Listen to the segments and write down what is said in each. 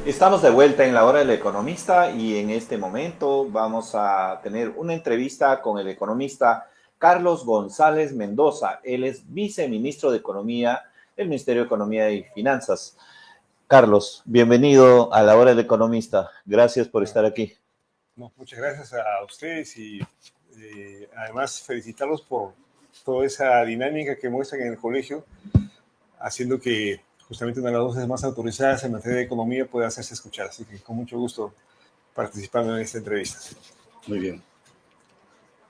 Estamos de vuelta en la hora del economista y en este momento vamos a tener una entrevista con el economista Carlos González Mendoza. Él es viceministro de Economía del Ministerio de Economía y Finanzas. Carlos, bienvenido a la hora del economista. Gracias por estar aquí. No, muchas gracias a ustedes y además felicitarlos por toda esa dinámica que muestran en el colegio, haciendo que justamente una de las voces más autorizadas en materia de economía pueda hacerse escuchar. Así que con mucho gusto participando en esta entrevista. Muy bien.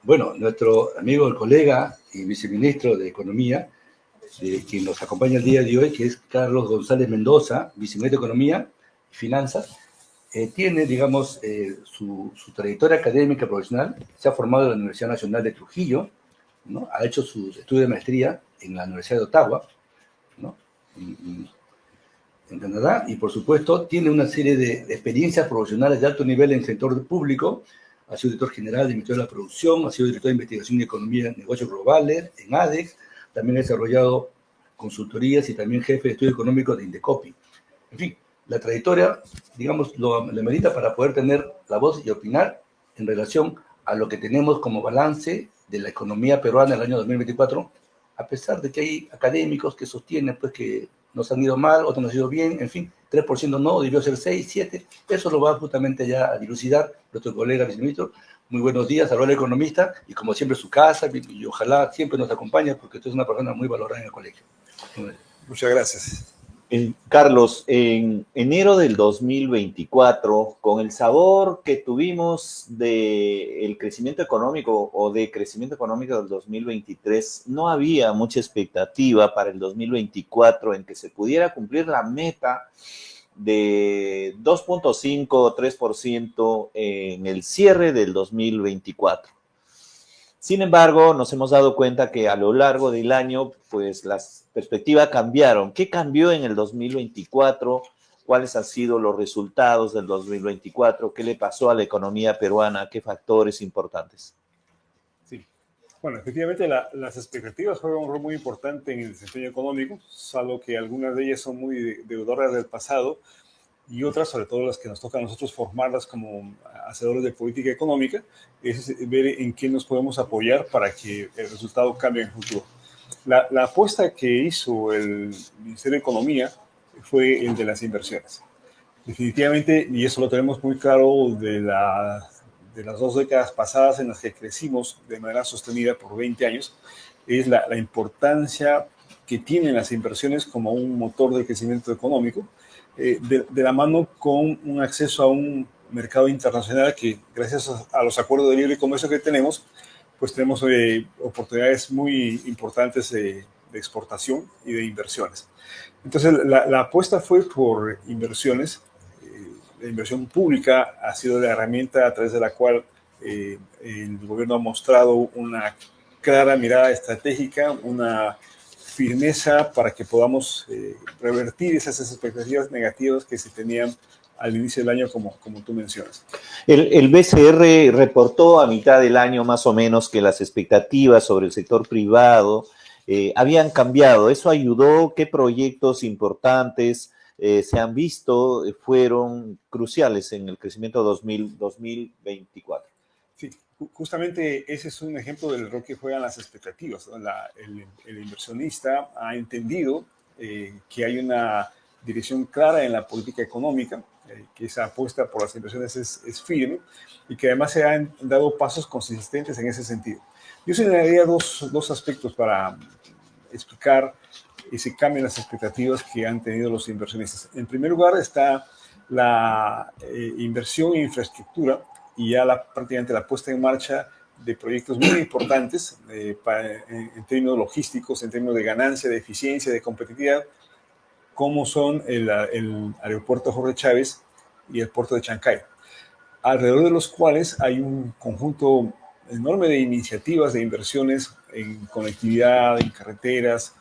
Bueno, nuestro amigo, el colega y viceministro de Economía, quien nos acompaña el día de hoy, que es Carlos González Mendoza, viceministro de Economía y Finanzas, tiene, digamos, su trayectoria académica profesional. Se ha formado en la Universidad Nacional de Trujillo, ¿no? Ha hecho sus estudios de maestría en la Universidad de Ottawa, ¿no? En Canadá, y por supuesto tiene una serie de experiencias profesionales de alto nivel en el sector público. Ha sido director general del Ministerio de la Producción, ha sido director de Investigación y Economía en Negocios Globales en ADEX, también ha desarrollado consultorías y también jefe de estudios económicos de Indecopi. En fin, la trayectoria, digamos, lo merita para poder tener la voz y opinar en relación a lo que tenemos como balance de la economía peruana en el año 2024, a pesar de que hay académicos que sostienen pues, que nos han ido mal, otros nos han ido bien, en fin, 3% no, debió ser 6, 7, eso lo va justamente ya a dilucidar nuestro colega viceministro. Muy buenos días, al economista, y como siempre su casa, y ojalá siempre nos acompañe, porque usted es una persona muy valorada en el colegio. Muchas gracias. Carlos, en enero del 2024, con el sabor que tuvimos del crecimiento económico o de crecimiento económico del 2023, no había mucha expectativa para el 2024 en que se pudiera cumplir la meta de 2.5 o 3% en el cierre del 2024. Sin embargo, nos hemos dado cuenta que a lo largo del año, pues las perspectivas cambiaron. ¿Qué cambió en el 2024? ¿Cuáles han sido los resultados del 2024? ¿Qué le pasó a la economía peruana? ¿Qué factores importantes? Sí. Bueno, efectivamente las expectativas juegan un rol muy importante en el desempeño económico, salvo que algunas de ellas son muy deudoras del pasado y otras, sobre todo las que nos toca a nosotros formarlas como hacedores de política económica, es ver en qué nos podemos apoyar para que el resultado cambie en el futuro. La apuesta que hizo el Ministerio de Economía fue el de las inversiones. Definitivamente, y eso lo tenemos muy claro de las 2 décadas pasadas en las que crecimos de manera sostenida por 20 años, es la importancia que tienen las inversiones como un motor de crecimiento económico, de la mano con un acceso a un mercado internacional que, gracias a los acuerdos de libre comercio que tenemos, pues tenemos oportunidades muy importantes de exportación y de inversiones. Entonces, la apuesta fue por inversiones. La inversión pública ha sido la herramienta a través de la cual el gobierno ha mostrado una clara mirada estratégica, una firmeza para que podamos revertir esas expectativas negativas que se tenían al inicio del año, como tú mencionas. El BCR reportó a mitad del año más o menos que las expectativas sobre el sector privado habían cambiado. ¿Eso ayudó? ¿Qué proyectos importantes se han visto fueron cruciales en el crecimiento 2024? Sí, justamente ese es un ejemplo del rol que juegan las expectativas. El inversionista ha entendido que hay una dirección clara en la política económica, que esa apuesta por las inversiones es firme y que además se han dado pasos consistentes en ese sentido. Yo señalaría dos aspectos para explicar ese cambio en las expectativas que han tenido los inversionistas. En primer lugar está la inversión en infraestructura y ya prácticamente la puesta en marcha de proyectos muy importantes en términos logísticos, en términos de ganancia, de eficiencia, de competitividad, como son el aeropuerto Jorge Chávez y el puerto de Chancay, alrededor de los cuales hay un conjunto enorme de iniciativas, de inversiones en conectividad, en carreteras.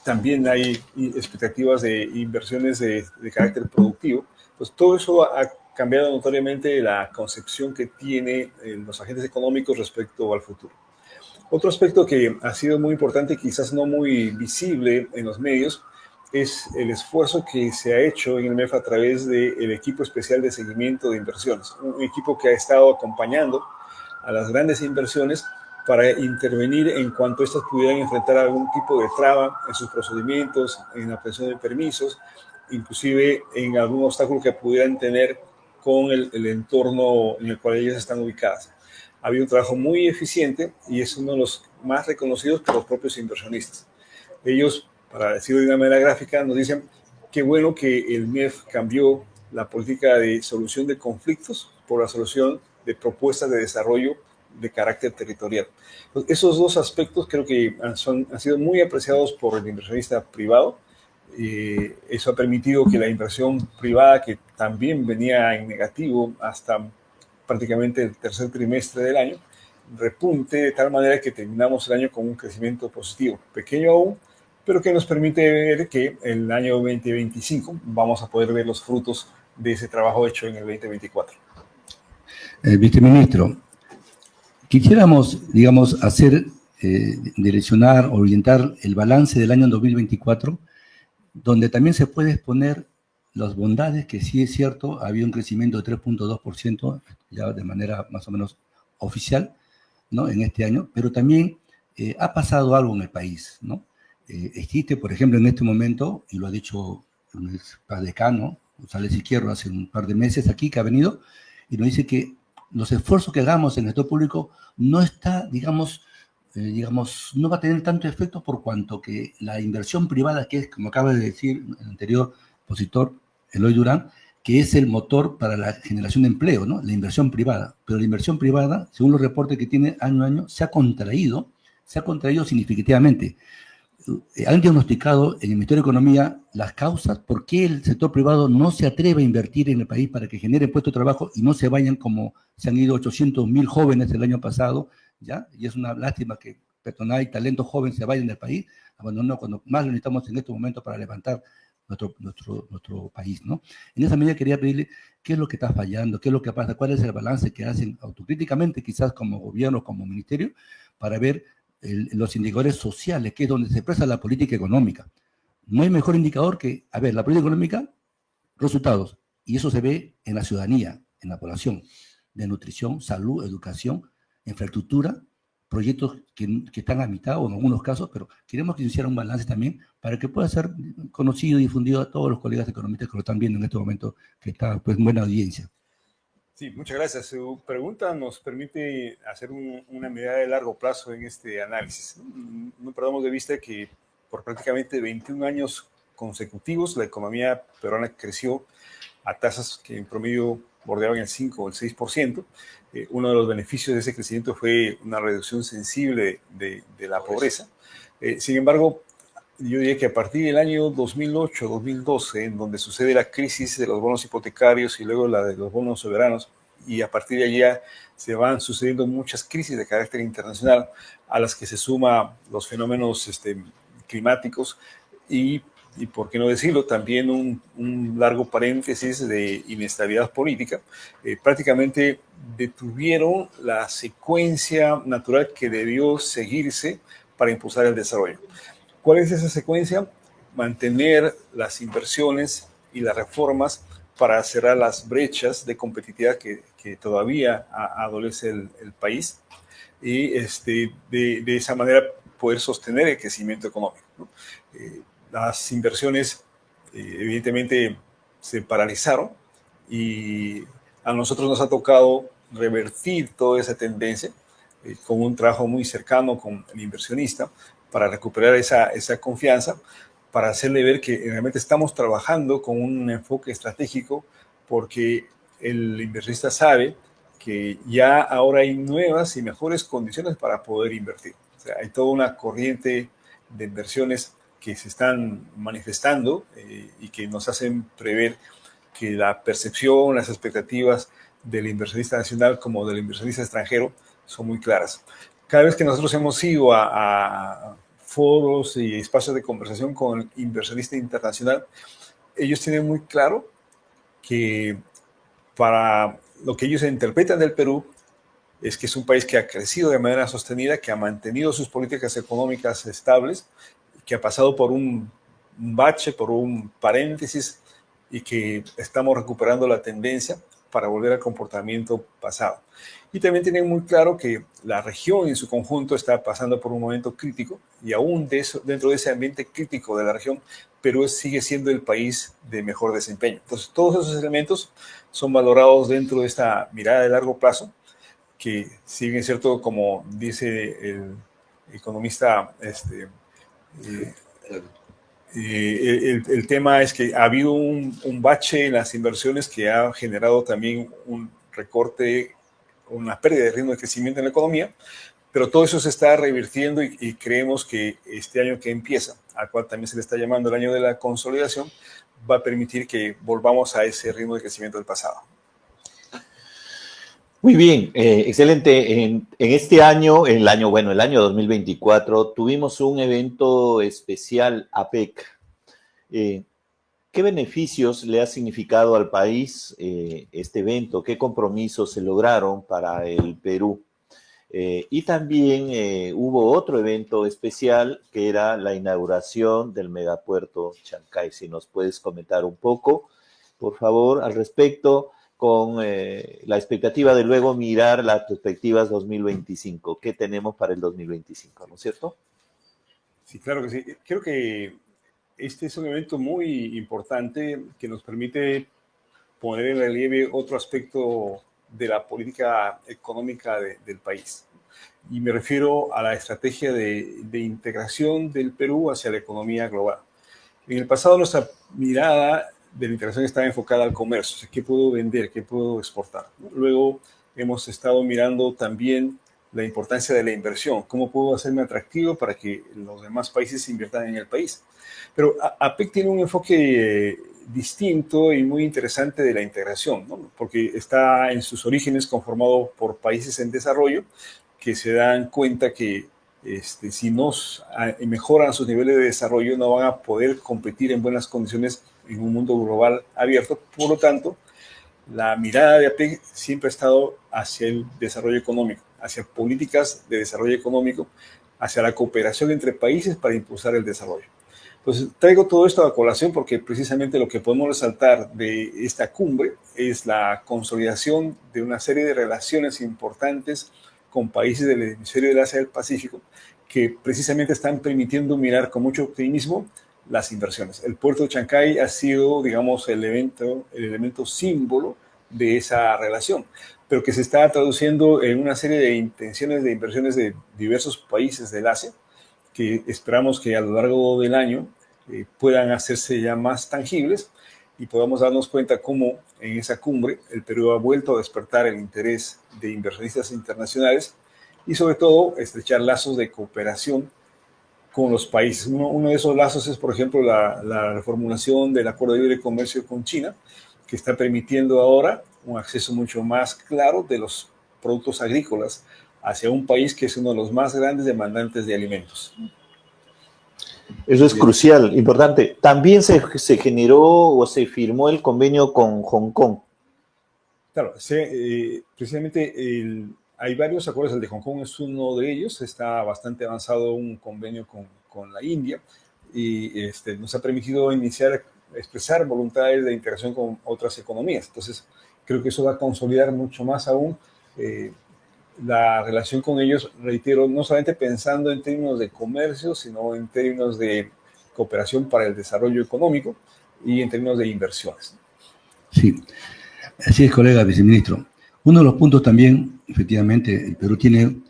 También hay expectativas de inversiones de carácter productivo. Pues todo eso ha cambiado notoriamente la concepción que tiene los agentes económicos respecto al futuro. Otro aspecto que ha sido muy importante, quizás no muy visible en los medios, es el esfuerzo que se ha hecho en el MEF a través del equipo especial de seguimiento de inversiones, un equipo que ha estado acompañando a las grandes inversiones para intervenir en cuanto éstas pudieran enfrentar algún tipo de traba en sus procedimientos, en la obtención de permisos, inclusive en algún obstáculo que pudieran tener con el entorno en el cual ellas están ubicadas. Ha habido un trabajo muy eficiente y es uno de los más reconocidos por los propios inversionistas. Ellos, para decirlo de una manera gráfica, nos dicen qué bueno que el MEF cambió la política de solución de conflictos por la solución de propuestas de desarrollo de carácter territorial. Entonces, esos dos aspectos creo que han sido muy apreciados por el inversionista privado. Eso ha permitido que la inversión privada, que también venía en negativo hasta prácticamente el tercer trimestre del año, repunte de tal manera que terminamos el año con un crecimiento positivo, pequeño aún, pero que nos permite ver que el año 2025 vamos a poder ver los frutos de ese trabajo hecho en el 2024. Viceministro, quisiéramos, digamos, direccionar, orientar el balance del año 2024, donde también se puede exponer las bondades, que sí es cierto, había un crecimiento de 3.2% ya de manera más o menos oficial, ¿no?, en este año, pero también ha pasado algo en el país, ¿no? Existe, por ejemplo, en este momento, y lo ha dicho el decano, González Izquierdo, hace un par de meses aquí, que ha venido, y nos dice que los esfuerzos que hagamos en el sector público no está, digamos, no va a tener tanto efecto por cuanto que la inversión privada, que es, como acaba de decir el anterior expositor, Eloy Durán, que es el motor para la generación de empleo, ¿no? La inversión privada. Pero la inversión privada, según los reportes que tiene año a año, se ha contraído significativamente. Han diagnosticado en el Ministerio de Economía las causas por qué el sector privado no se atreve a invertir en el país para que genere puestos de trabajo y no se vayan como se han ido 800.000 jóvenes el año pasado, ¿ya? Y es una lástima que personal y talento joven se vayan del país, abandonando cuando más lo necesitamos en este momento para levantar nuestro país, ¿no? En esa medida quería pedirle qué es lo que está fallando, qué es lo que pasa, cuál es el balance que hacen autocríticamente, quizás como gobierno, como ministerio, para ver los indicadores sociales, que es donde se expresa la política económica. No hay mejor indicador que, a ver, la política económica, resultados, y eso se ve en la ciudadanía, en la población, de nutrición, salud, educación, infraestructura, proyectos que están a mitad o en algunos casos, pero queremos que se hiciera un balance también para que pueda ser conocido y difundido a todos los colegas economistas que lo están viendo en este momento, que está pues en buena audiencia. Sí, muchas gracias. Su pregunta nos permite hacer una mirada de largo plazo en este análisis. No perdamos de vista que por prácticamente 21 años consecutivos la economía peruana creció a tasas que en promedio bordeaban el 5 o el 6%. Uno de los beneficios de ese crecimiento fue una reducción sensible de la pobreza. Sin embargo, yo diría que a partir del año 2008-2012, en donde sucede la crisis de los bonos hipotecarios y luego la de los bonos soberanos, y a partir de allá se van sucediendo muchas crisis de carácter internacional, a las que se suman los fenómenos climáticos y por qué no decirlo, también un largo paréntesis de inestabilidad política, prácticamente detuvieron la secuencia natural que debió seguirse para impulsar el desarrollo. ¿Cuál es esa secuencia? Mantener las inversiones y las reformas para cerrar las brechas de competitividad que todavía adolece el país y de esa manera poder sostener el crecimiento económico, ¿no? Las inversiones evidentemente se paralizaron y a nosotros nos ha tocado revertir toda esa tendencia con un trabajo muy cercano con el inversionista para recuperar esa confianza, para hacerle ver que realmente estamos trabajando con un enfoque estratégico, porque el inversionista sabe que ya ahora hay nuevas y mejores condiciones para poder invertir. O sea, hay toda una corriente de inversiones que se están manifestando y que nos hacen prever que la percepción, las expectativas del inversionista nacional como del inversionista extranjero son muy claras. Cada vez que nosotros hemos ido a foros y espacios de conversación con el inversionista internacional, ellos tienen muy claro que para lo que ellos interpretan del Perú es que es un país que ha crecido de manera sostenida, que ha mantenido sus políticas económicas estables, que ha pasado por un bache, por un paréntesis y que estamos recuperando la tendencia para volver al comportamiento pasado. Y también tienen muy claro que la región en su conjunto está pasando por un momento crítico y aún dentro de ese ambiente crítico de la región, Perú sigue siendo el país de mejor desempeño. Entonces, todos esos elementos son valorados dentro de esta mirada de largo plazo, que si bien es cierto, como dice el economista, el tema es que ha habido un bache en las inversiones que ha generado también un recorte, una pérdida de ritmo de crecimiento en la economía, pero todo eso se está revirtiendo y creemos que este año que empieza, al cual también se le está llamando el año de la consolidación, va a permitir que volvamos a ese ritmo de crecimiento del pasado. Muy bien, excelente. En este año, el año 2024, tuvimos un evento especial APEC. ¿Qué beneficios le ha significado al país este evento? ¿Qué compromisos se lograron para el Perú? Y también hubo otro evento especial que era la inauguración del megapuerto Chancay. Si nos puedes comentar un poco, por favor, al respecto, con la expectativa de luego mirar las perspectivas 2025. ¿Qué tenemos para el 2025? ¿No es cierto? Sí, claro que sí. Creo que este es un evento muy importante que nos permite poner en relieve otro aspecto de la política económica del país. Y me refiero a la estrategia de integración del Perú hacia la economía global. En el pasado nuestra mirada de la integración estaba enfocada al comercio, o sea, qué puedo vender, qué puedo exportar. Luego hemos estado mirando también la importancia de la inversión, cómo puedo hacerme atractivo para que los demás países inviertan en el país. Pero APEC tiene un enfoque distinto y muy interesante de la integración, ¿no? Porque está en sus orígenes conformado por países en desarrollo que se dan cuenta que si no mejoran sus niveles de desarrollo no van a poder competir en buenas condiciones en un mundo global abierto. Por lo tanto, la mirada de APEC siempre ha estado hacia el desarrollo económico, hacia políticas de desarrollo económico, hacia la cooperación entre países para impulsar el desarrollo. Entonces, traigo todo esto a colación porque precisamente lo que podemos resaltar de esta cumbre es la consolidación de una serie de relaciones importantes con países del hemisferio del Asia del Pacífico que precisamente están permitiendo mirar con mucho optimismo las inversiones. El puerto de Chancay ha sido, digamos, el elemento símbolo de esa relación, pero que se está traduciendo en una serie de intenciones de inversiones de diversos países del Asia, que esperamos que a lo largo del año puedan hacerse ya más tangibles y podamos darnos cuenta cómo en esa cumbre el Perú ha vuelto a despertar el interés de inversionistas internacionales y sobre todo estrechar lazos de cooperación con los países. Uno de esos lazos es, por ejemplo, la reformulación del Acuerdo de Libre Comercio con China, que está permitiendo ahora un acceso mucho más claro de los productos agrícolas hacia un país que es uno de los más grandes demandantes de alimentos. Eso es crucial, importante. También se generó o se firmó el convenio con Hong Kong. Claro, precisamente hay varios acuerdos, el de Hong Kong es uno de ellos, está bastante avanzado un convenio con la India y nos ha permitido expresar voluntades de integración con otras economías. Entonces, creo que eso va a consolidar mucho más aún la relación con ellos, reitero, no solamente pensando en términos de comercio, sino en términos de cooperación para el desarrollo económico y en términos de inversiones. Sí, así es, colega viceministro. Uno de los puntos también, efectivamente, el Perú tiene,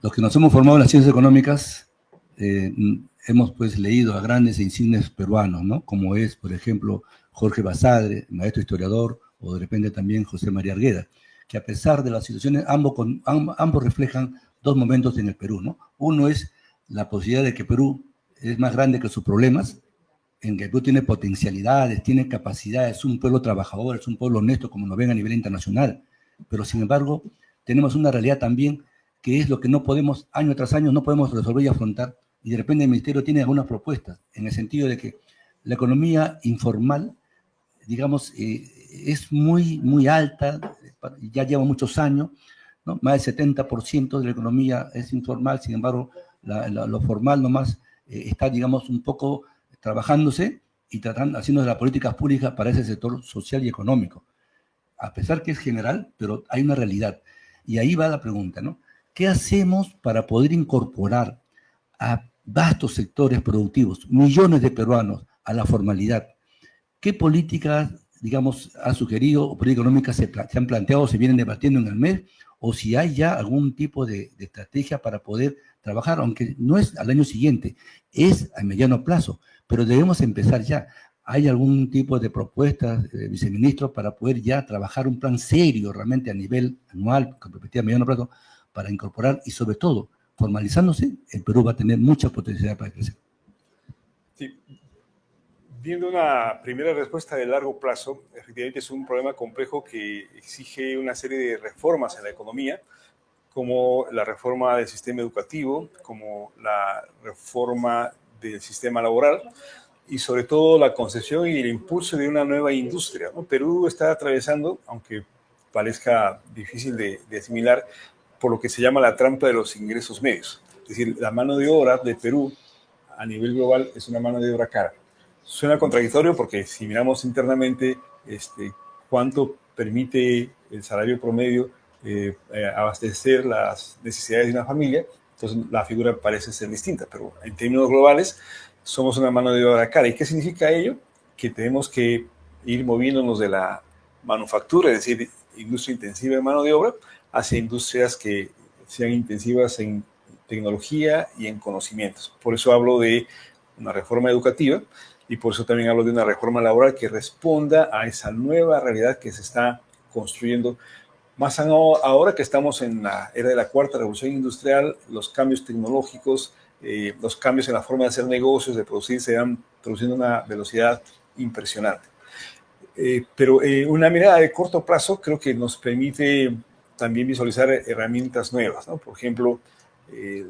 los que nos hemos formado en las ciencias económicas, hemos pues leído a grandes e insignes peruanos, ¿no? Como es, por ejemplo, Jorge Basadre, maestro historiador, o de repente también José María Argueda, que a pesar de las situaciones, ambos reflejan dos momentos en el Perú, ¿no? Uno es la posibilidad de que Perú es más grande que sus problemas, en que el Perú tiene potencialidades, tiene capacidades, es un pueblo trabajador, es un pueblo honesto, como lo ven a nivel internacional, pero sin embargo tenemos una realidad también que es lo que no podemos, año tras año, no podemos resolver y afrontar, y de repente el Ministerio tiene algunas propuestas, en el sentido de que la economía informal digamos, es muy, muy alta, ya lleva muchos años, ¿no? Más del 70% de la economía es informal, sin embargo, lo formal nomás está, digamos, un poco trabajándose y haciendo de las políticas públicas para ese sector social y económico. A pesar que es general, pero hay una realidad. Y ahí va la pregunta, ¿no? ¿Qué hacemos para poder incorporar a vastos sectores productivos, millones de peruanos, a la formalidad? ¿Qué políticas, digamos, ha sugerido o políticas económicas se han planteado, se vienen debatiendo en el mes, o si hay ya algún tipo de estrategia para poder trabajar, aunque no es al año siguiente, es a mediano plazo, pero debemos empezar ya? ¿Hay algún tipo de propuestas, viceministro, para poder ya trabajar un plan serio realmente a nivel anual, con perspectiva a mediano plazo, para incorporar y sobre todo, formalizándose, el Perú va a tener mucha potencialidad para crecer? Sí. Viendo una primera respuesta de largo plazo, efectivamente es un problema complejo que exige una serie de reformas en la economía, como la reforma del sistema educativo, como la reforma del sistema laboral y sobre todo la concepción y el impulso de una nueva industria, ¿no? Perú está atravesando, aunque parezca difícil de asimilar, por lo que se llama la trampa de los ingresos medios. Es decir, la mano de obra de Perú a nivel global es una mano de obra cara. Suena contradictorio porque si miramos internamente cuánto permite el salario promedio abastecer las necesidades de una familia, entonces la figura parece ser distinta, pero en términos globales somos una mano de obra cara. ¿Y qué significa ello? Que tenemos que ir moviéndonos de la manufactura, es decir, industria intensiva de mano de obra, hacia industrias que sean intensivas en tecnología y en conocimientos. Por eso hablo de una reforma educativa y por eso también hablo de una reforma laboral que responda a esa nueva realidad que se está construyendo. Más ahora que estamos en la era de la cuarta revolución industrial, los cambios tecnológicos, los cambios en la forma de hacer negocios, de producir, se van produciendo a una velocidad impresionante. Pero una mirada de corto plazo creo que nos permite también visualizar herramientas nuevas, ¿no? Por ejemplo,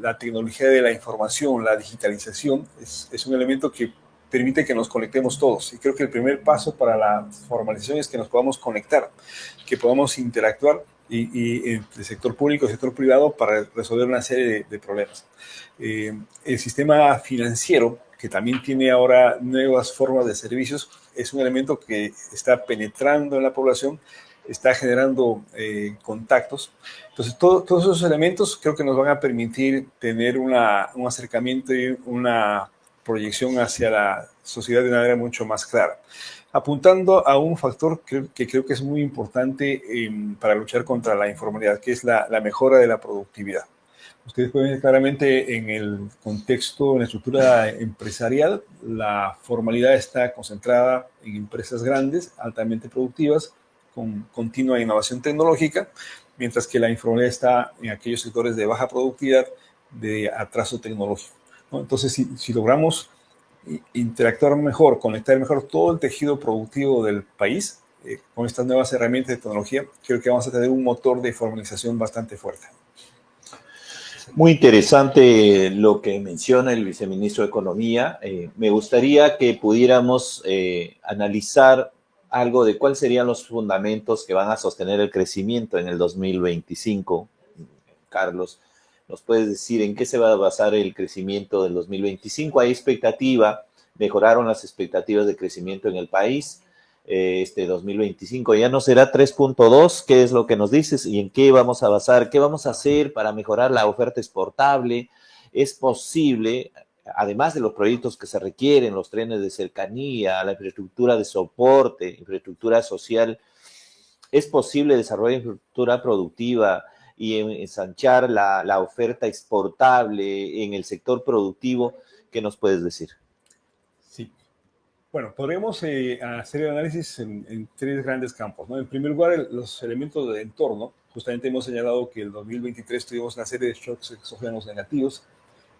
la tecnología de la información, la digitalización, es un elemento que permite que nos conectemos todos. Y creo que el primer paso para la formalización es que nos podamos conectar, que podamos interactuar y entre sector público y sector privado para resolver una serie de problemas. El sistema financiero, que también tiene ahora nuevas formas de servicios, es un elemento que está penetrando en la población, está generando contactos. Entonces, todos esos elementos creo que nos van a permitir tener un acercamiento y una proyección hacia la sociedad de una manera mucho más clara, apuntando a un factor que creo que es muy importante para luchar contra la informalidad, que es la mejora de la productividad. Ustedes pueden ver claramente en el contexto, en la estructura empresarial, la formalidad está concentrada en empresas grandes, altamente productivas, con continua innovación tecnológica, mientras que la informalidad está en aquellos sectores de baja productividad, de atraso tecnológico, ¿no? Entonces, si logramos interactuar mejor, conectar mejor todo el tejido productivo del país, con estas nuevas herramientas de tecnología, creo que vamos a tener un motor de formalización bastante fuerte. Muy interesante lo que menciona el viceministro de Economía. Me gustaría que pudiéramos analizar algo de cuáles serían los fundamentos que van a sostener el crecimiento en el 2025. Carlos, ¿nos puedes decir en qué se va a basar el crecimiento del 2025? ¿Hay expectativa? ¿Mejoraron las expectativas de crecimiento en el país? 2025 ya no será 3.2, ¿qué es lo que nos dices? ¿Y en qué vamos a basar? ¿Qué vamos a hacer para mejorar la oferta exportable? ¿Es posible, además de los proyectos que se requieren, los trenes de cercanía, la infraestructura de soporte, infraestructura social, es posible desarrollar infraestructura productiva y ensanchar la oferta exportable en el sector productivo? ¿Qué nos puedes decir? Sí. Bueno, podríamos hacer el análisis en tres grandes campos, ¿no? En primer lugar, los elementos de entorno. Justamente hemos señalado que el 2023 tuvimos una serie de shocks exógenos negativos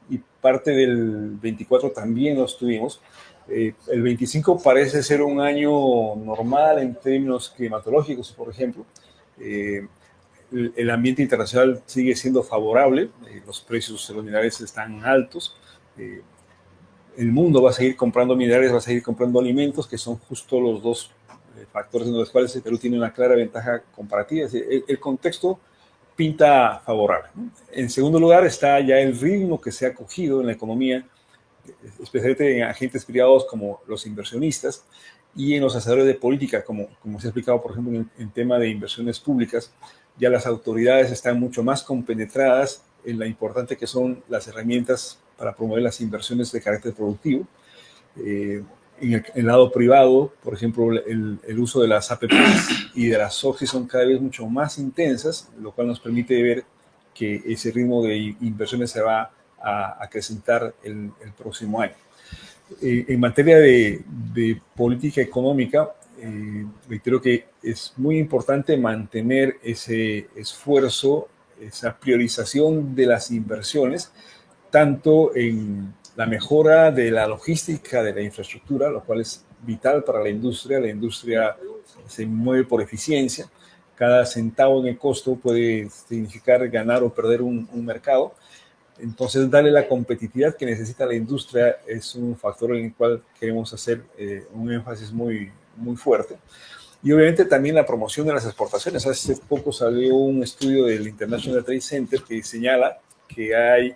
y parte del 24 también los tuvimos. El 25 parece ser un año normal en términos climatológicos, por ejemplo. El ambiente internacional sigue siendo favorable, los precios de los minerales están altos. El mundo va a seguir comprando minerales, va a seguir comprando alimentos, que son justo los dos factores en los cuales el Perú tiene una clara ventaja comparativa. Es decir, el contexto pinta favorable, ¿no? En segundo lugar está ya el ritmo que se ha cogido en la economía, especialmente en agentes privados como los inversionistas y en los hacedores de política, como se ha explicado, por ejemplo, en tema de inversiones públicas. Ya las autoridades están mucho más compenetradas en la importante que son las herramientas para promover las inversiones de carácter productivo. En el lado privado, por ejemplo, el uso de las APPs y de las SOFI son cada vez mucho más intensas, lo cual nos permite ver que ese ritmo de inversiones se va a acrecentar el próximo año. En materia de política económica, reitero que es muy importante mantener ese esfuerzo, esa priorización de las inversiones, tanto en la mejora de la logística de la infraestructura, lo cual es vital para la industria. La industria se mueve por eficiencia. Cada centavo en el costo puede significar ganar o perder un mercado. Entonces, darle la competitividad que necesita la industria es un factor en el cual queremos hacer un énfasis muy, muy fuerte. Y obviamente también la promoción de las exportaciones. Hace poco salió un estudio del International Trade Center que señala que hay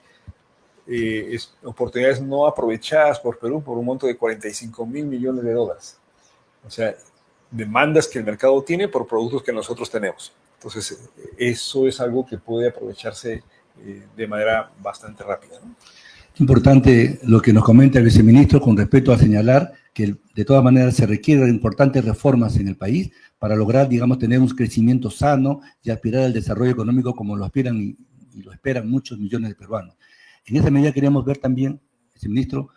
oportunidades no aprovechadas por Perú por un monto de $45 mil millones. O sea, demandas que el mercado tiene por productos que nosotros tenemos. Entonces, eso es algo que puede aprovecharse de manera bastante rápida, ¿no? Importante lo que nos comenta el viceministro con respecto a señalar que de todas maneras se requieren importantes reformas en el país para lograr, digamos, tener un crecimiento sano y aspirar al desarrollo económico como lo aspiran y lo esperan muchos millones de peruanos. En esa medida queríamos ver también, viceministro,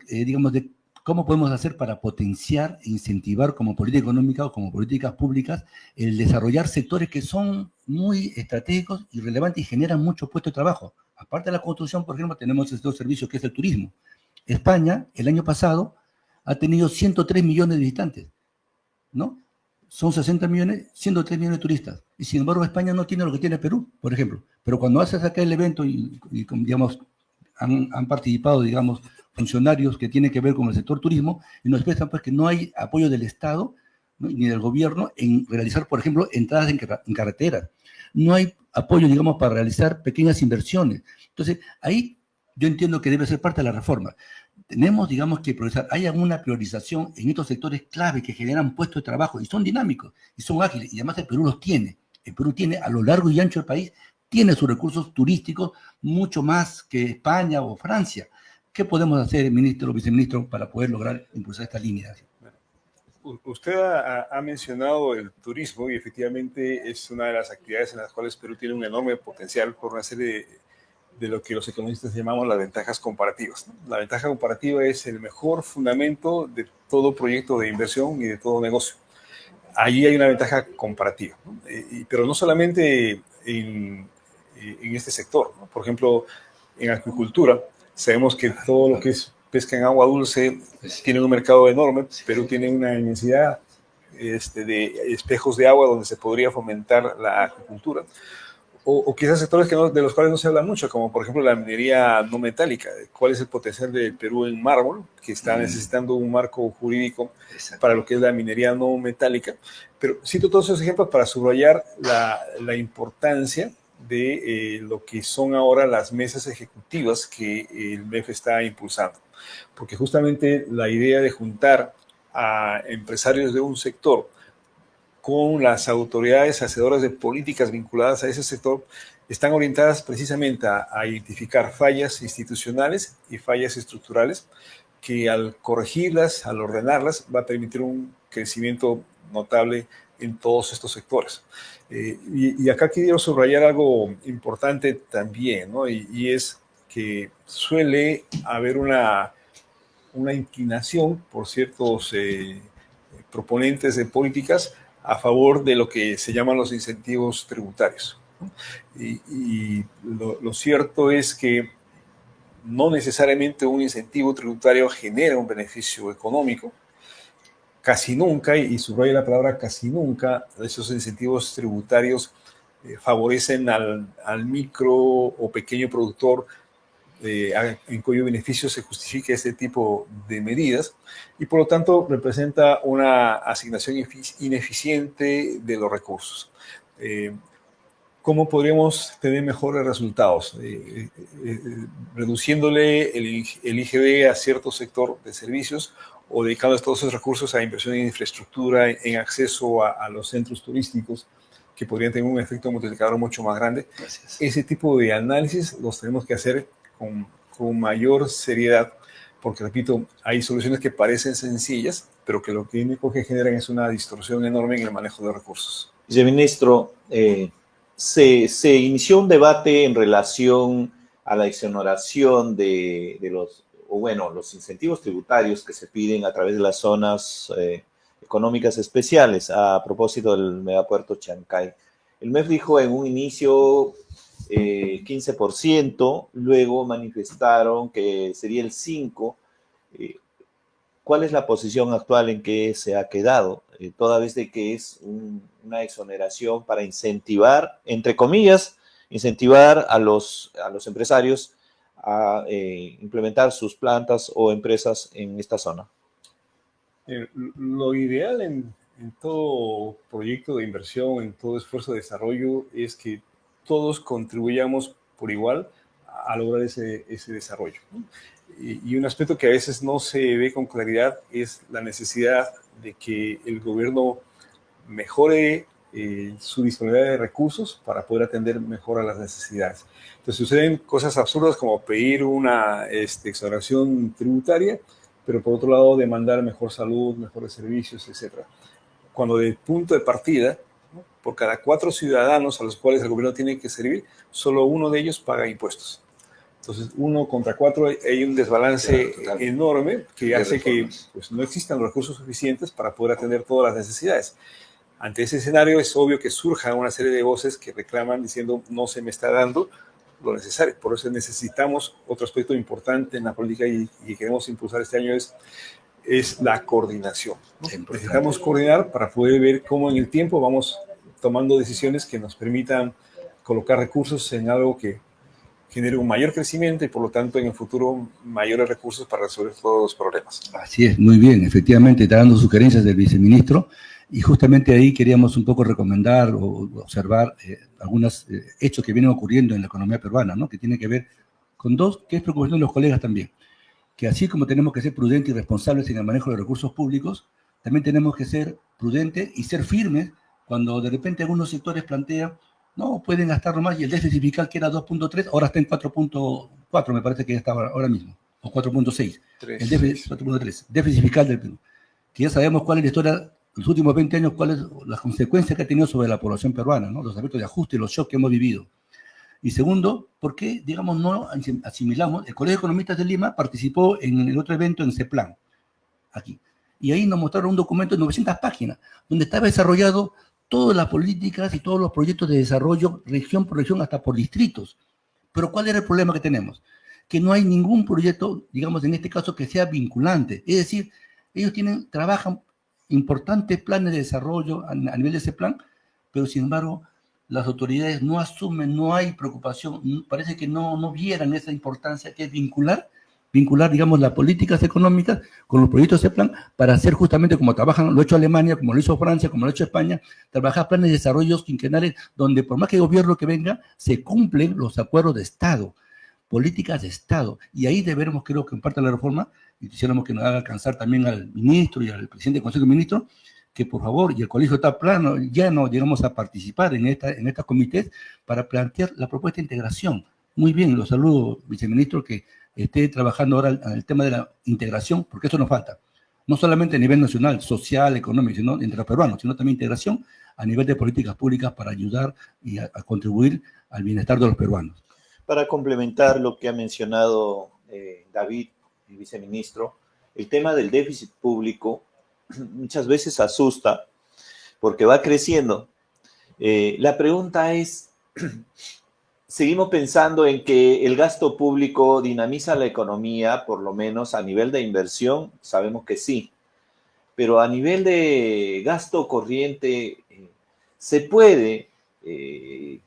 digamos, de cómo podemos hacer para potenciar e incentivar como política económica o como políticas públicas el desarrollar sectores que son muy estratégicos y relevantes y generan muchos puestos de trabajo. Aparte de la construcción, por ejemplo, tenemos estos servicios que es el turismo. España, el año pasado, ha tenido 103 millones de visitantes, ¿no? Son 60 millones, 103 millones de turistas. Y sin embargo, España no tiene lo que tiene Perú, por ejemplo. Pero cuando haces acá el evento y digamos, han participado, digamos, funcionarios que tienen que ver con el sector turismo y nos expresan pues que no hay apoyo del Estado, ¿no?, ni del gobierno en realizar, por ejemplo, entradas en carreteras. No hay apoyo, digamos, para realizar pequeñas inversiones. Entonces, ahí yo entiendo que debe ser parte de la reforma. Tenemos, digamos, que priorizar. Hay alguna priorización en estos sectores clave que generan puestos de trabajo y son dinámicos y son ágiles. Y además el Perú los tiene. El Perú tiene a lo largo y ancho del país, tiene sus recursos turísticos mucho más que España o Francia. ¿Qué podemos hacer, ministro o viceministro, para poder lograr impulsar esta línea? Usted ha mencionado el turismo y efectivamente es una de las actividades en las cuales Perú tiene un enorme potencial por una serie de lo que los economistas llamamos las ventajas comparativas, ¿no? La ventaja comparativa es el mejor fundamento de todo proyecto de inversión y de todo negocio. Ahí hay una ventaja comparativa, ¿no? Pero no solamente en este sector, ¿no? Por ejemplo, en acuicultura, sabemos que todo lo que es pesca en agua dulce tiene un mercado enorme. Perú tiene una inmensidad de espejos de agua donde se podría fomentar la acuicultura. O quizás sectores de los cuales no se habla mucho, como por ejemplo la minería no metálica. ¿Cuál es el potencial del Perú en mármol? Que está necesitando un marco jurídico para lo que es la minería no metálica. Pero cito todos esos ejemplos para subrayar la importancia de lo que son ahora las mesas ejecutivas que el MEF está impulsando. Porque justamente la idea de juntar a empresarios de un sector con las autoridades hacedoras de políticas vinculadas a ese sector están orientadas precisamente a identificar fallas institucionales y fallas estructurales que al corregirlas, al ordenarlas, va a permitir un crecimiento notable en todos estos sectores. Y acá quiero subrayar algo importante también, ¿no? Y es que suele haber una inclinación por ciertos proponentes de políticas a favor de lo que se llaman los incentivos tributarios, ¿no? Y lo cierto es que no necesariamente un incentivo tributario genera un beneficio económico. Casi nunca, y subrayo la palabra casi nunca, esos incentivos tributarios favorecen al micro o pequeño productor en cuyo beneficio se justifique este tipo de medidas y por lo tanto representa una asignación ineficiente de los recursos. ¿Cómo podríamos tener mejores resultados? Reduciéndole el IGB a cierto sector de servicios o dedicando todos esos recursos a inversión en infraestructura, en acceso a los centros turísticos, que podrían tener un efecto multiplicador mucho más grande. Gracias. Ese tipo de análisis los tenemos que hacer con mayor seriedad, porque, repito, hay soluciones que parecen sencillas, pero que lo único que generan es una distorsión enorme en el manejo de recursos. Viceministro, se inició un debate en relación a la exoneración de los incentivos tributarios que se piden a través de las zonas económicas especiales a propósito del megapuerto Chancay. El MEF dijo en un inicio 15%, luego manifestaron que sería el 5%. ¿Cuál es la posición actual en que se ha quedado? Toda vez de que es una exoneración para incentivar, entre comillas, incentivar a los empresarios a implementar sus plantas o empresas en esta zona. Lo ideal en todo proyecto de inversión, en todo esfuerzo de desarrollo, es que todos contribuyamos por igual a lograr ese desarrollo, ¿no? Y un aspecto que a veces no se ve con claridad es la necesidad de que el gobierno mejore su disponibilidad de recursos para poder atender mejor a las necesidades. Entonces suceden cosas absurdas como pedir una exoneración tributaria, pero por otro lado demandar mejor salud, mejores servicios, etc. Cuando de punto de partida, ¿no?, por cada 4 ciudadanos a los cuales el gobierno tiene que servir, solo uno de ellos paga impuestos. Entonces, 1 contra 4 hay un desbalance enorme que hace que pues, no existan los recursos suficientes para poder atender todas las necesidades. Ante ese escenario es obvio que surja una serie de voces que reclaman diciendo no se me está dando lo necesario. Por eso necesitamos otro aspecto importante en la política y queremos impulsar este año es la coordinación, ¿no? Necesitamos coordinar para poder ver cómo en el tiempo vamos tomando decisiones que nos permitan colocar recursos en algo que genere un mayor crecimiento y por lo tanto en el futuro mayores recursos para resolver todos los problemas. Así es, muy bien, efectivamente está dando sugerencias del viceministro y justamente ahí queríamos un poco recomendar o observar algunos hechos que vienen ocurriendo en la economía peruana, ¿no? Que tienen que ver con dos, que es preocupación de los colegas también, que así como tenemos que ser prudentes y responsables en el manejo de los recursos públicos, también tenemos que ser prudentes y ser firmes cuando de repente algunos sectores plantean no, pueden gastarlo más y el déficit fiscal que era 2.3, ahora está en 4.4, me parece que ya estaba ahora mismo, o 4.6. El déficit 4.3, déficit fiscal del Perú. Que ya sabemos cuál es la historia, los últimos 20 años, cuáles son las consecuencias que ha tenido sobre la población peruana, ¿no? Los aspectos de ajuste y los shocks que hemos vivido. Y segundo, ¿por qué, digamos, no asimilamos? El Colegio de Economistas de Lima participó en el otro evento en CEPLAN, aquí. Y ahí nos mostraron un documento de 900 páginas, donde estaba desarrollado todas las políticas y todos los proyectos de desarrollo, región por región, hasta por distritos. Pero ¿cuál era el problema que tenemos? Que no hay ningún proyecto, digamos, en este caso, que sea vinculante. Es decir, ellos trabajan importantes planes de desarrollo a nivel de ese plan, pero sin embargo, las autoridades no asumen, no hay preocupación, parece que no vieran esa importancia que es vincular, digamos, las políticas económicas con los proyectos de plan para hacer justamente como trabajan, lo ha hecho Alemania, como lo hizo Francia, como lo ha hecho España, trabajar planes de desarrollo quinquenales donde por más que el gobierno que venga, se cumplen los acuerdos de Estado, políticas de Estado. Y ahí deberemos, creo que en parte de la reforma, y quisiéramos que nos haga alcanzar también al ministro y al presidente del Consejo de Ministros, que por favor, y el colegio está plano, ya no llegamos a participar en estos comités para plantear la propuesta de integración. Muy bien, los saludo, viceministro, que esté trabajando ahora en el tema de la integración, porque eso nos falta. No solamente a nivel nacional, social, económico, sino entre los peruanos, sino también integración a nivel de políticas públicas para ayudar y a contribuir al bienestar de los peruanos. Para complementar lo que ha mencionado David, el viceministro, el tema del déficit público muchas veces asusta porque va creciendo. La pregunta es, seguimos pensando en que el gasto público dinamiza la economía, por lo menos a nivel de inversión, sabemos que sí, pero a nivel de gasto corriente se puede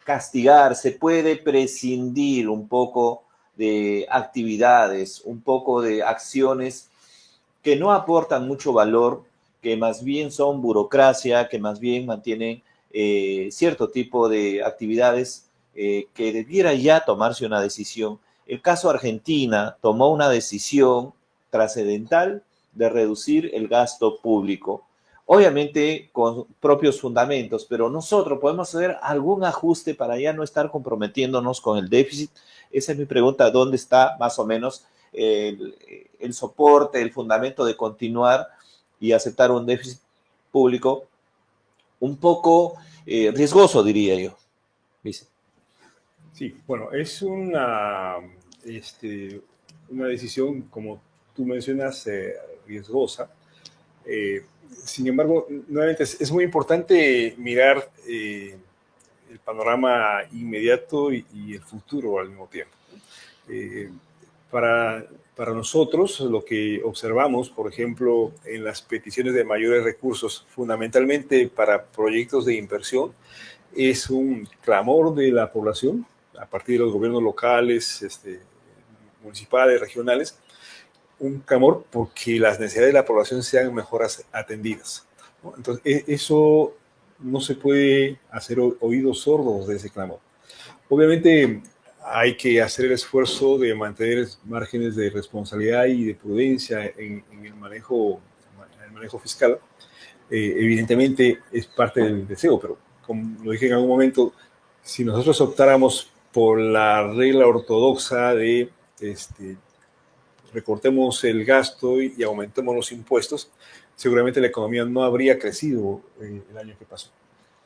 castigar, se puede prescindir un poco de actividades, un poco de acciones que no aportan mucho valor, que más bien son burocracia, que más bien mantienen cierto tipo de actividades que debiera ya tomarse una decisión. El caso Argentina tomó una decisión trascendental de reducir el gasto público, obviamente con propios fundamentos, pero nosotros podemos hacer algún ajuste para ya no estar comprometiéndonos con el déficit. Esa es mi pregunta, ¿dónde está más o menos el soporte, el fundamento de continuar y aceptar un déficit público un poco riesgoso, diría yo? Dice. Sí, bueno, es una decisión, como tú mencionas, riesgosa. Sin embargo, nuevamente es muy importante mirar el panorama inmediato y el futuro al mismo tiempo. Eh, para nosotros, lo que observamos, por ejemplo, en las peticiones de mayores recursos, fundamentalmente para proyectos de inversión, es un clamor de la población a partir de los gobiernos locales, municipales, regionales, un clamor porque las necesidades de la población sean mejor atendidas, ¿no? Entonces, eso no se puede hacer oídos sordos de ese clamor. Obviamente hay que hacer el esfuerzo de mantener márgenes de responsabilidad y de prudencia en el manejo fiscal. Evidentemente es parte del deseo, pero como lo dije en algún momento, si nosotros optáramos por la regla ortodoxa de recortemos el gasto y aumentemos los impuestos, seguramente la economía no habría crecido el año que pasó,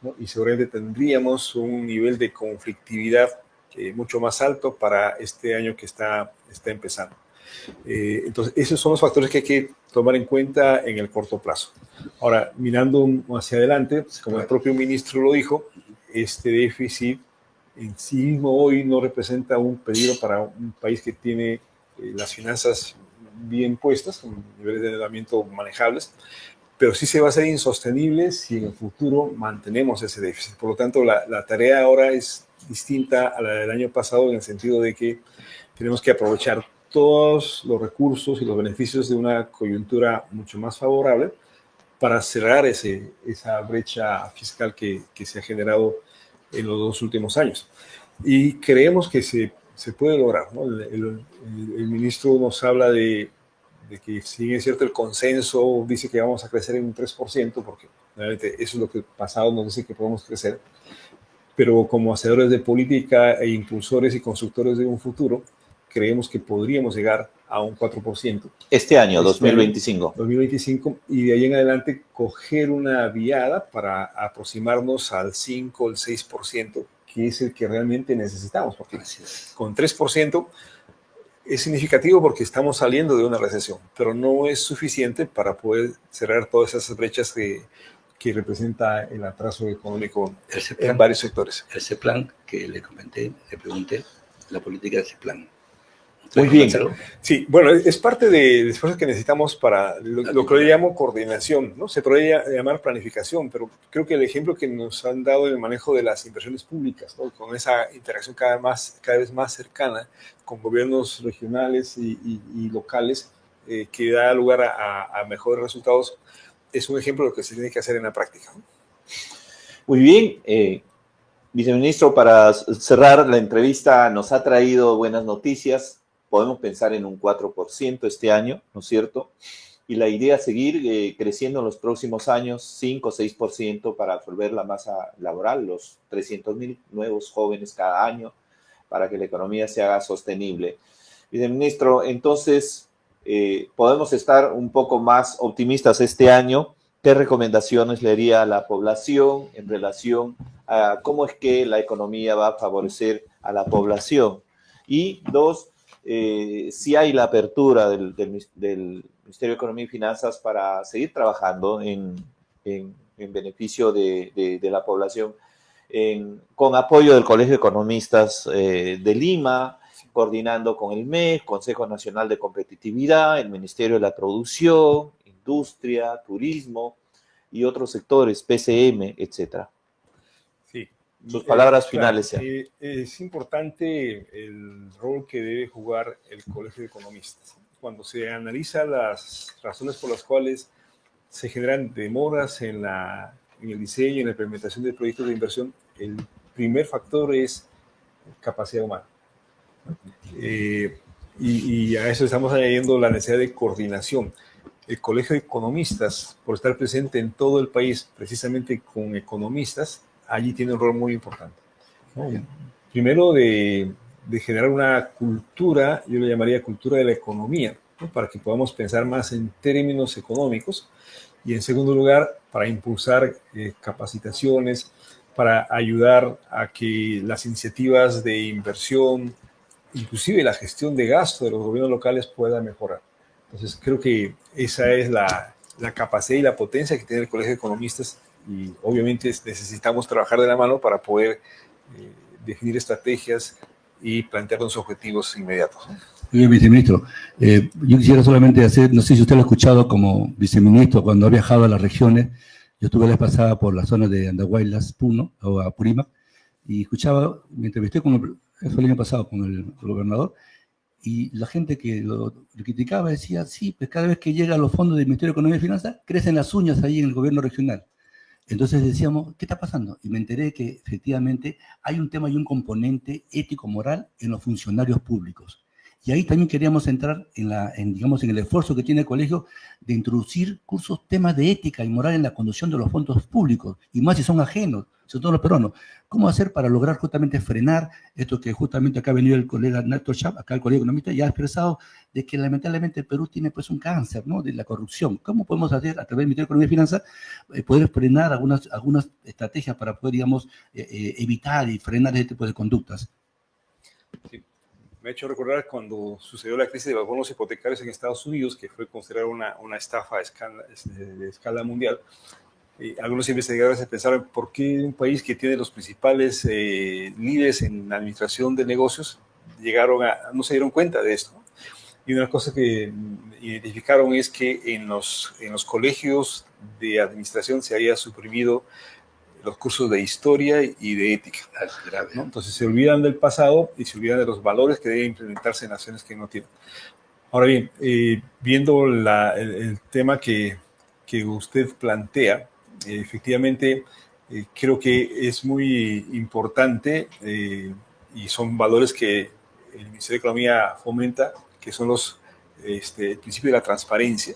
¿no? Y seguramente tendríamos un nivel de conflictividad mucho más alto para este año que está empezando. Entonces, esos son los factores que hay que tomar en cuenta en el corto plazo. Ahora, mirando hacia adelante, como el propio ministro lo dijo, este déficit en sí mismo hoy no representa un peligro para un país que tiene las finanzas bien puestas, con niveles de endeudamiento manejables, pero sí se va a hacer insostenible si en el futuro mantenemos ese déficit. Por lo tanto, la tarea ahora es distinta a la del año pasado en el sentido de que tenemos que aprovechar todos los recursos y los beneficios de una coyuntura mucho más favorable para cerrar esa brecha fiscal que se ha generado en los 2 últimos años. Y creemos que se puede lograr, ¿no? El ministro nos habla de que si bien es cierto el consenso dice que vamos a crecer en un 3%, porque realmente eso es lo que el pasado nos dice que podemos crecer, pero como hacedores de política e impulsores y constructores de un futuro, creemos que podríamos llegar a un 4%. Este año, 2025. 2025, y de ahí en adelante coger una viada para aproximarnos al 5, el 6%, que es el que realmente necesitamos, porque con 3% es significativo porque estamos saliendo de una recesión, pero no es suficiente para poder cerrar todas esas brechas que representa el atraso económico en varios sectores. Ese plan que le comenté, le pregunté, la política de ese plan. Muy bien. Sí, bueno, es parte de esfuerzos que necesitamos para lo que yo llamo coordinación, ¿no? Se podría llamar planificación, pero creo que el ejemplo que nos han dado en el manejo de las inversiones públicas, ¿no? Con esa interacción cada vez más cercana con gobiernos regionales y locales, que da lugar a mejores resultados, es un ejemplo de lo que se tiene que hacer en la práctica, ¿no? Muy bien. Viceministro, para cerrar la entrevista, nos ha traído buenas noticias. Podemos pensar en un 4% este año, ¿no es cierto? Y la idea es seguir creciendo en los próximos años, 5 o 6% para absorber la masa laboral, los 300,000 nuevos jóvenes cada año, para que la economía se haga sostenible. Viceministro, entonces, podemos estar un poco más optimistas este año. ¿Qué recomendaciones le haría a la población en relación a cómo es que la economía va a favorecer a la población? Y dos, si hay la apertura del Ministerio de Economía y Finanzas para seguir trabajando en beneficio de la población, con apoyo del Colegio de Economistas de Lima, coordinando con el MES, Consejo Nacional de Competitividad, el Ministerio de la Producción, Industria, Turismo y otros sectores, PCM, etcétera. Sí, Sus palabras finales. Claro, es importante el rol que debe jugar el Colegio de Economistas. Cuando se analiza las razones por las cuales se generan demoras en el diseño y en la implementación de proyectos de inversión, el primer factor es capacidad humana. Y a eso estamos añadiendo la necesidad de coordinación. El Colegio de Economistas, por estar presente en todo el país, precisamente con economistas, allí tiene un rol muy importante, ¿no? Primero, de generar una cultura, yo le llamaría cultura de la economía, ¿no? Para que podamos pensar más en términos económicos. Y en segundo lugar, para impulsar capacitaciones, para ayudar a que las iniciativas de inversión, inclusive la gestión de gasto de los gobiernos locales pueda mejorar. Entonces, creo que esa es la capacidad y la potencia que tiene el Colegio de Economistas, y obviamente necesitamos trabajar de la mano para poder definir estrategias y plantear los objetivos inmediatos. Muy bien, viceministro. Yo quisiera solamente hacer, no sé si usted lo ha escuchado como viceministro, cuando ha viajado a las regiones. Yo estuve la vez pasada por la zona de Andahuaylas, Puno, o Apurímac, y escuchaba, me entrevisté el año pasado con el gobernador, y la gente que lo criticaba decía, sí, pues cada vez que llegan los fondos del Ministerio de Economía y Finanzas, crecen las uñas ahí en el gobierno regional. Entonces decíamos, ¿qué está pasando? Y me enteré que efectivamente hay un tema y un componente ético-moral en los funcionarios públicos. Y ahí también queríamos entrar digamos, en el esfuerzo que tiene el colegio de introducir temas de ética y moral en la conducción de los fondos públicos, y más si son ajenos, sobre todo los peruanos. ¿Cómo hacer para lograr justamente frenar esto que justamente acá ha venido el colega Nato Chap, acá el colega economista, y ha expresado de que lamentablemente el Perú tiene pues un cáncer, ¿no?, de la corrupción? ¿Cómo podemos hacer a través del Ministerio de Economía y Finanzas poder frenar algunas estrategias para poder, digamos, evitar y frenar este tipo de conductas? Sí. Me ha hecho recordar cuando sucedió la crisis de los bonos hipotecarios en Estados Unidos, que fue considerada una estafa de escala mundial. Algunos investigadores pensaron por qué un país que tiene los principales líderes en la administración de negocios no se dieron cuenta de esto. Y una cosa que identificaron es que en los colegios de administración se había suprimido los cursos de historia y de ética, ¿no? Entonces se olvidan del pasado y se olvidan de los valores que deben implementarse en naciones que no tienen. Ahora bien, viendo el tema que usted plantea, efectivamente creo que es muy importante y son valores que el Ministerio de Economía fomenta, que son el principio de la transparencia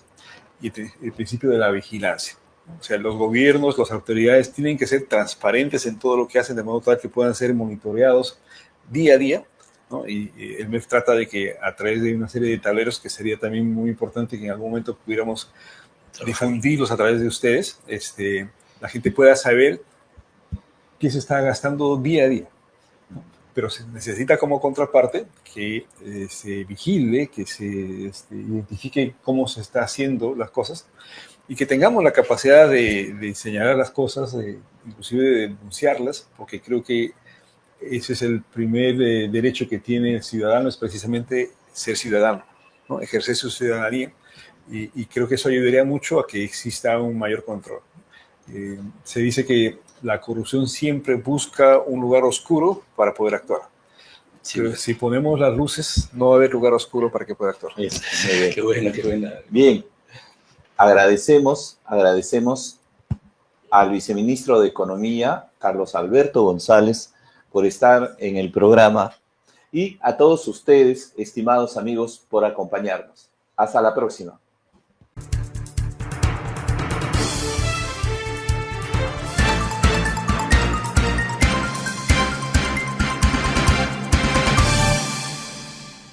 y el principio de la vigilancia. O sea, los gobiernos, las autoridades tienen que ser transparentes en todo lo que hacen, de modo tal que puedan ser monitoreados día a día, ¿no? Y el MEF trata de que a través de una serie de tableros, que sería también muy importante que en algún momento pudiéramos difundirlos a través de ustedes, la gente pueda saber qué se está gastando día a día, ¿no? Pero se necesita como contraparte que se vigile, que se identifique cómo se está haciendo las cosas, y que tengamos la capacidad de señalar las cosas, inclusive de denunciarlas, porque creo que ese es el primer derecho que tiene el ciudadano, es precisamente ser ciudadano, ¿no? Ejercer su ciudadanía, y creo que eso ayudaría mucho a que exista un mayor control. Se dice que la corrupción siempre busca un lugar oscuro para poder actuar. Sí. Pero si ponemos las luces, no va a haber lugar oscuro para que pueda actuar. Bien. Qué buena, qué buena. Bien. Agradecemos al viceministro de Economía, Carlos Alberto González, por estar en el programa, y a todos ustedes, estimados amigos, por acompañarnos. Hasta la próxima.